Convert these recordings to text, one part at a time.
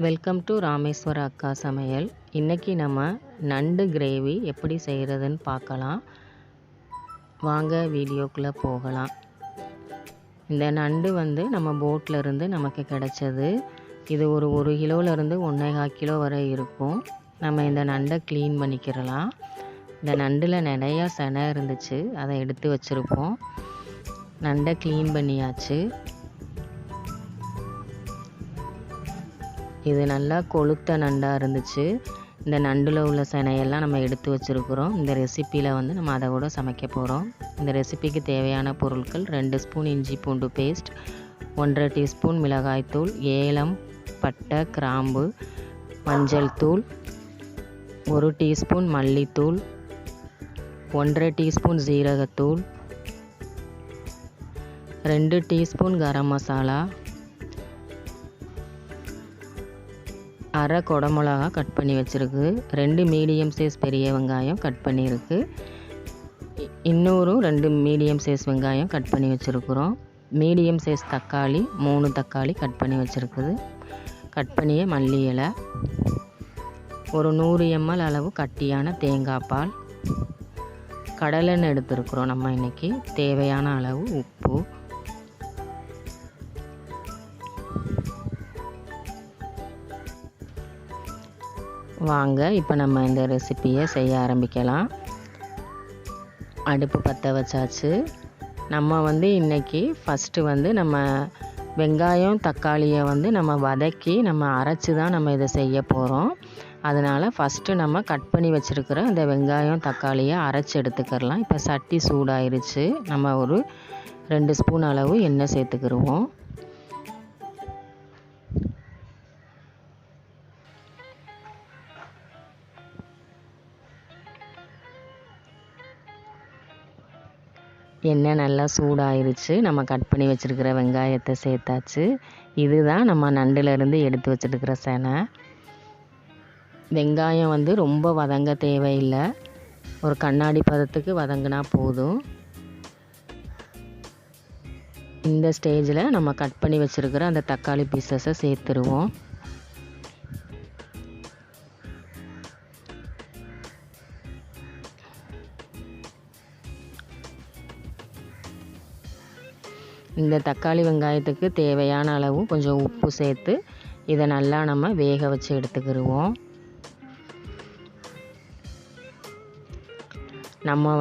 Welcome to Rameswara அக்கா சமையல். இன்றைக்கி நம்ம நண்டு கிரேவி எப்படி செய்கிறதுன்னு பார்க்கலாம். வாங்க வீடியோக்குள்ளே போகலாம். இந்த நண்டு நம்ம போட்டில் இருந்து நமக்கு கிடைச்சது. இது ஒரு கிலோவிலேருந்து 1.25 கிலோ வரை இருக்கும். நம்ம இந்த நண்டை க்ளீன் பண்ணிக்கிறலாம். இந்த நண்டில் நிறையா செனை இருந்துச்சு, அதை எடுத்து வச்சுருப்போம். நண்டை க்ளீன் பண்ணியாச்சு. இது நல்லா கொளுத்த நண்டாக இருந்துச்சு. இந்த நண்டில் உள்ள செனையெல்லாம் நம்ம எடுத்து வச்சுருக்குறோம். இந்த ரெசிப்பியில் நம்ம அதை கூட சமைக்க போகிறோம். இந்த ரெசிபிக்கு தேவையான பொருட்கள் 2 ஸ்பூன் இஞ்சி பூண்டு பேஸ்ட், 1.5 டீஸ்பூன் மிளகாய்த்தூள், ஏலம், பட்டை, கிராம்பு, மஞ்சள் தூள், 1 டீஸ்பூன் மல்லித்தூள், 1.5 டீஸ்பூன் ஜீரகத்தூள், 2 டீஸ்பூன் கரம் மசாலா, அரை குடமிளகா கட் பண்ணி வச்சுருக்கு, 2 மீடியம் சைஸ் பெரிய வெங்காயம் கட் பண்ணியிருக்கு, இன்னொரு 2 மீடியம் சைஸ் வெங்காயம் கட் பண்ணி வச்சுருக்குறோம். மீடியம் சைஸ் தக்காளி 3 தக்காளி கட் பண்ணி வச்சுருக்குது. கட் பண்ணிய மல்லி இலை, ஒரு 100 ml அளவு கட்டியான தேங்காய் பால், கடலெண்ணெய் எடுத்துருக்குறோம். நம்ம இன்றைக்கி தேவையான அளவு உப்பு. வாங்க இப்போ நம்ம இந்த ரெசிப்பியை செய்ய ஆரம்பிக்கலாம். அடுப்பு பற்ற வச்சாச்சு. நம்ம இன்றைக்கி ஃபஸ்ட்டு நம்ம வெங்காயம் தக்காளியை நம்ம வதக்கி நம்ம அரைச்சி தான் நம்ம இதை செய்ய போகிறோம். அதனால் ஃபஸ்ட்டு நம்ம கட் பண்ணி வச்சுருக்கிற இந்த வெங்காயம் தக்காளியை அரைச்சி எடுத்துக்கிறலாம். இப்போ சட்டி சூடாயிருச்சு. நம்ம ஒரு 2 ஸ்பூன் அளவு எண்ணெய் சேர்த்துக்கிடுவோம். எண்ணெய் நல்லா சூடாயிருச்சு. நம்ம கட் பண்ணி வச்சுருக்கிற வெங்காயத்தை சேர்த்தாச்சு. இதுதான் நம்ம நண்டுலேருந்து எடுத்து வச்சுருக்கிற செனை. வெங்காயம் ரொம்ப வதங்க தேவையில்லை, ஒரு கண்ணாடி பதத்துக்கு வதங்கினா போதும். இந்த ஸ்டேஜில் நம்ம கட் பண்ணி வச்சுருக்கிற அந்த தக்காளி பீசஸை சேர்த்துருவோம். இந்த தக்காளி வெங்காயத்துக்கு தேவையான அளவு கொஞ்சம் உப்பு சேர்த்து இதை நல்லா நம்ம வேக வச்சு எடுத்துக்கிடுவோம். நம்ம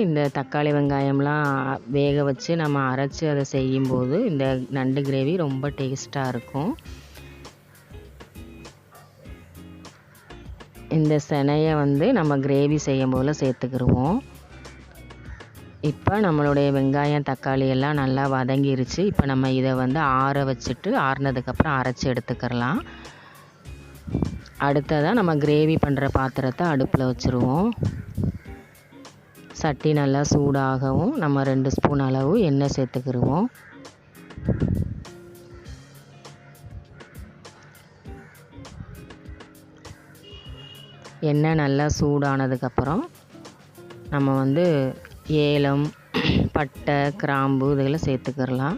இந்த தக்காளி வெங்காயம்லாம் வேக வச்சு நம்ம அரைச்சி அதை செய்யும்போது இந்த நண்டு கிரேவி ரொம்ப டேஸ்ட்டாக இருக்கும். இந்த செனையை நம்ம கிரேவி செய்யும் போல் சேர்த்துக்கிடுவோம். இப்போ நம்மளுடைய வெங்காயம் தக்காளி எல்லாம் நல்லா வதங்கிருச்சு. இப்போ நம்ம இதை ஆற வச்சுட்டு ஆறுனதுக்கப்புறம் அரைச்சி எடுத்துக்கிறலாம். அடுத்ததாக நம்ம கிரேவி பண்ணுற பாத்திரத்தை அடுப்பில் வச்சுருவோம். சட்டி நல்லா சூடாகவும் நம்ம 2 ஸ்பூன் அளவு எண்ணெய் சேர்த்துக்கிடுவோம். எண்ணெய் நல்லா சூடானதுக்கப்புறம் நம்ம ஏலம், பட்டை, கிராம்பு இதெல்லாம் சேர்த்துக்கிறலாம்.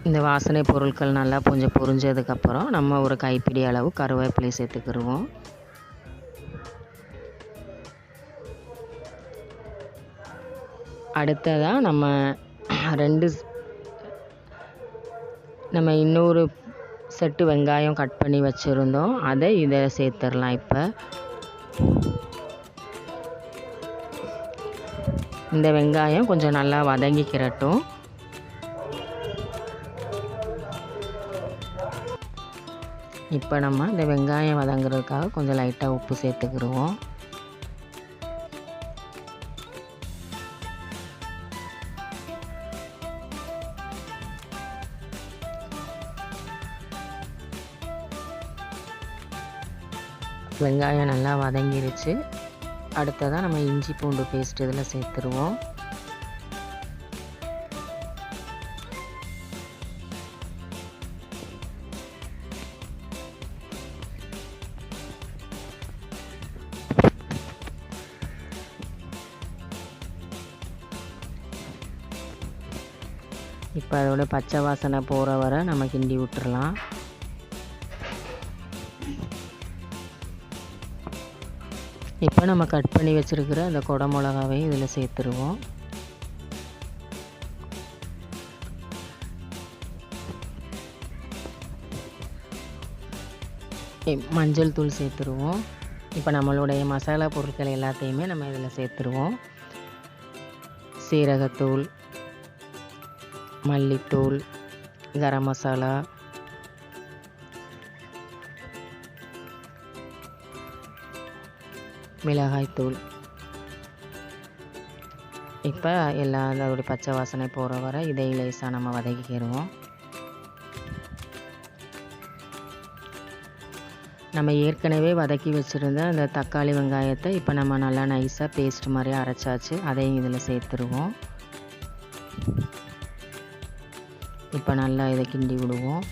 இந்த வாசனை பொருட்கள் நல்லா கொஞ்சம் பொரிஞ்சதுக்கப்புறம் நம்ம ஒரு கைப்பிடி அளவு கருவேப்பிலை சேர்த்துக்கிடுவோம். அடுத்ததாக நம்ம இன்னொரு செட்டு வெங்காயம் கட் பண்ணி வச்சுருந்தோம், அதை இதை சேர்த்துடலாம். இப்போ இந்த வெங்காயம் கொஞ்சம் நல்லா வதங்கிக்கிறட்டும். இப்போ நம்ம இந்த வெங்காயம் வதங்குறதுக்காக கொஞ்சம் லைட்டாக உப்பு சேர்த்துக்கிடுவோம். வெங்காயம் நல்லா வதங்கிருச்சு. அடுத்ததாக நம்ம இஞ்சி பூண்டு பேஸ்ட் இதில் சேர்த்துருவோம். இப்போ அதோட பச்சை வாசனை போகிற வரை நம்ம கிண்டி விட்டுறலாம். இப்போ நம்ம கட் பண்ணி வச்சுருக்கிற அந்த கொடை மிளகாவையும் இதில் சேர்த்துருவோம். மஞ்சள் தூள் சேர்த்துருவோம். இப்போ நம்மளுடைய மசாலா பொருட்கள் எல்லாத்தையுமே நம்ம இதில் சேர்த்துருவோம். சீரகத்தூள், மல்லித்தூள், கரம் மசாலா, மிளகாய்த்தூள். இப்போ எல்லாம் அதோடைய பச்சை வாசனை போகிற வரை இதை லேசாக நம்ம வதக்கிடுவோம். நம்ம ஏற்கனவே வதக்கி வச்சுருந்த அந்த தக்காளி வெங்காயத்தை இப்போ நம்ம நல்லா நைஸாக பேஸ்ட் மாதிரி அரைச்சாச்சு. அதையும் இதில் சேர்த்துருவோம். இப்போ நல்லா இதை கிண்டி விடுவோம்.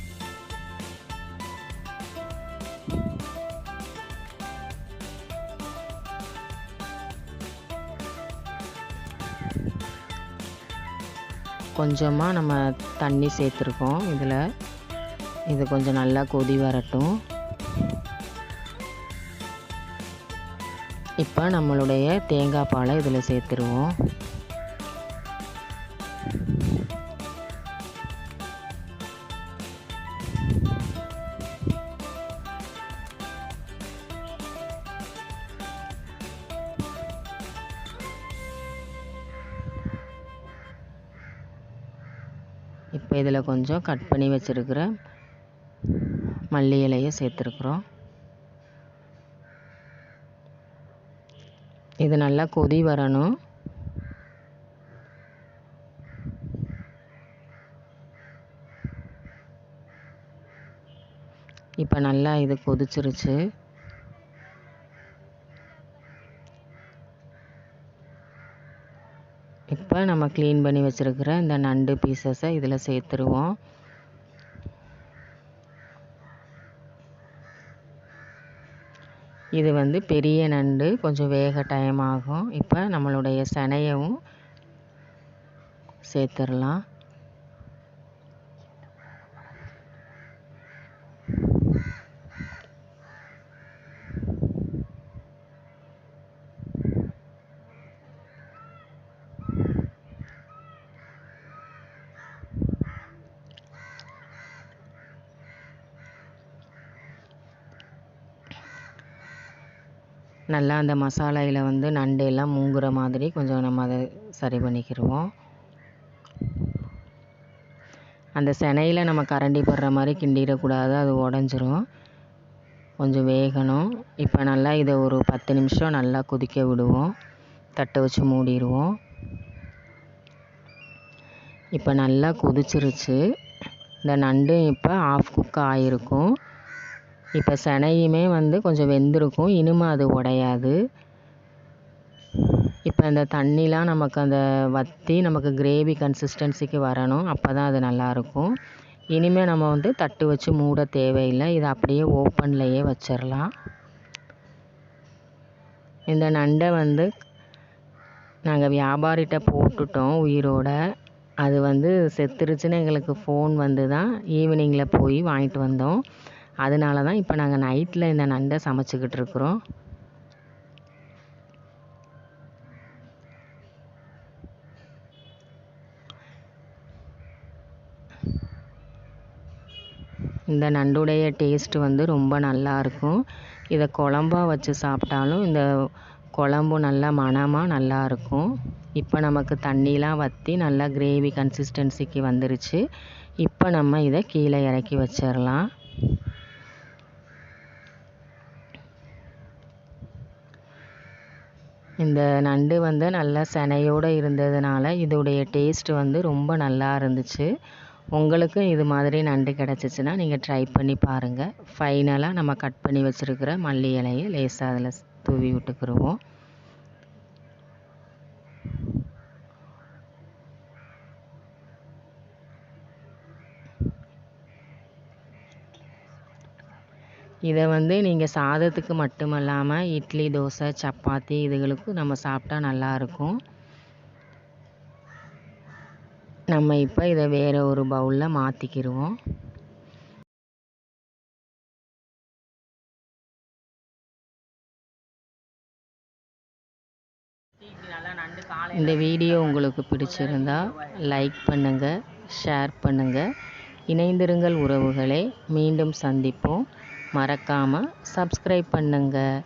கொஞ்சமாக நம்ம தண்ணி சேர்த்துருக்கோம் இதில். இது கொஞ்சம் நல்லா கொதி வரட்டும். இப்போ நம்மளுடைய தேங்காய் பாலை இதில் சேர்த்துருவோம். இப்போ இதில் கொஞ்சம் கட் பண்ணி வச்சுருக்கிற மல்லி இலையை சேர்த்துருக்குறோம். இது நல்லா கொதி வரணும். இப்போ நல்லா இது கொதிச்சிருச்சு. இப்போ நம்ம க்ளீன் பண்ணி வச்சுருக்கிற இந்த நண்டு பீசஸை இதில் சேர்த்துருவோம். இது வந்து பெரிய நண்டு, கொஞ்சம் வேக டைம் ஆகும். இப்போ நம்மளுடைய சனையவும் சேர்த்துடலாம். நல்லா அந்த மசாலையில் வந்து நண்டு எல்லாம் மூங்குற மாதிரி கொஞ்சம் நம்ம அதை சரி பண்ணிக்கிடுவோம். அந்த செனையில் நம்ம கரண்டி படுற மாதிரி கிண்டிடக்கூடாது, அது உடஞ்சிரும். கொஞ்சம் வேகணும். இப்போ நல்லா இதை ஒரு 10 நிமிஷம் நல்லா கொதிக்க விடுவோம். தட்டை வச்சு மூடிடுவோம். இப்போ நல்லா கொதிச்சிருச்சு. இந்த நண்டு இப்போ ஆஃப் குக் ஆகிருக்கும். இப்போ செனையுமே வந்து கொஞ்சம் வெந்திருக்கும், இனிமே அது உடையாது. இப்போ இந்த தண்ணிலாம் நமக்கு அந்த வற்றி நமக்கு கிரேவி கன்சிஸ்டன்சிக்கு வரணும். அப்போ தான் அது நல்லாயிருக்கும். இனிமேல் நம்ம வந்து தட்டு வச்சு மூட தேவையில்லை. இதை அப்படியே ஓப்பன்லேயே வச்சிடலாம். இந்த நண்டை வந்து நாங்கள் வியாபாரிகிட்ட போட்டுட்டோம் உயிரோட. அது வந்து செத்துருச்சுன்னு எங்களுக்கு ஃபோன் வந்து தான் ஈவினிங்கில் போய் வாங்கிட்டு வந்தோம். அதனால தான் இப்போ நாங்கள் நைட்டில் இந்த நண்டை சமைச்சிக்கிட்டு இருக்கிறோம். இந்த நண்டுடைய டேஸ்ட்டு வந்து ரொம்ப நல்லாயிருக்கும். இதை குழம்பா வச்சு சாப்பிட்டாலும் இந்த குழம்பு நல்லா மணமாக நல்லாயிருக்கும். இப்போ நமக்கு தண்ணிலாம் வற்றி நல்லா கிரேவி கன்சிஸ்டன்சிக்கு வந்துருச்சு. இப்போ நம்ம இதை கீழே இறக்கி வச்சிடலாம். இந்த நண்டு வந்து நல்லா செனையோடு இருந்ததுனால இதோடைய டேஸ்ட்டு வந்து ரொம்ப நல்லா இருந்துச்சு. உங்களுக்கும் இது மாதிரி நண்டு கிடச்சிச்சின்னா நீங்கள் ட்ரை பண்ணி பாருங்கள். ஃபைனலாக நம்ம கட் பண்ணி வச்சுருக்கிற மல்லி இலையை லேசாக அதில் தூவி விட்டுக்கிடுவோம். இதை வந்து நீங்கள் சாதத்துக்கு மட்டுமல்லாமல் இட்லி, தோசை, சப்பாத்தி இதுகளுக்கும் நம்ம சாப்பிட்டா நல்லாயிருக்கும். நம்ம இப்போ இதை வேறு ஒரு பவுலில் மாற்றிக்கிடுவோம். இந்த வீடியோ உங்களுக்கு பிடிச்சிருந்தா லைக் பண்ணுங்கள், ஷேர் பண்ணுங்கள். இணைந்திருங்கள் உறவுகளே. மீண்டும் சந்திப்போம். மறக்காமல் சப்ஸ்கிரைப் பண்ணுங்கள்.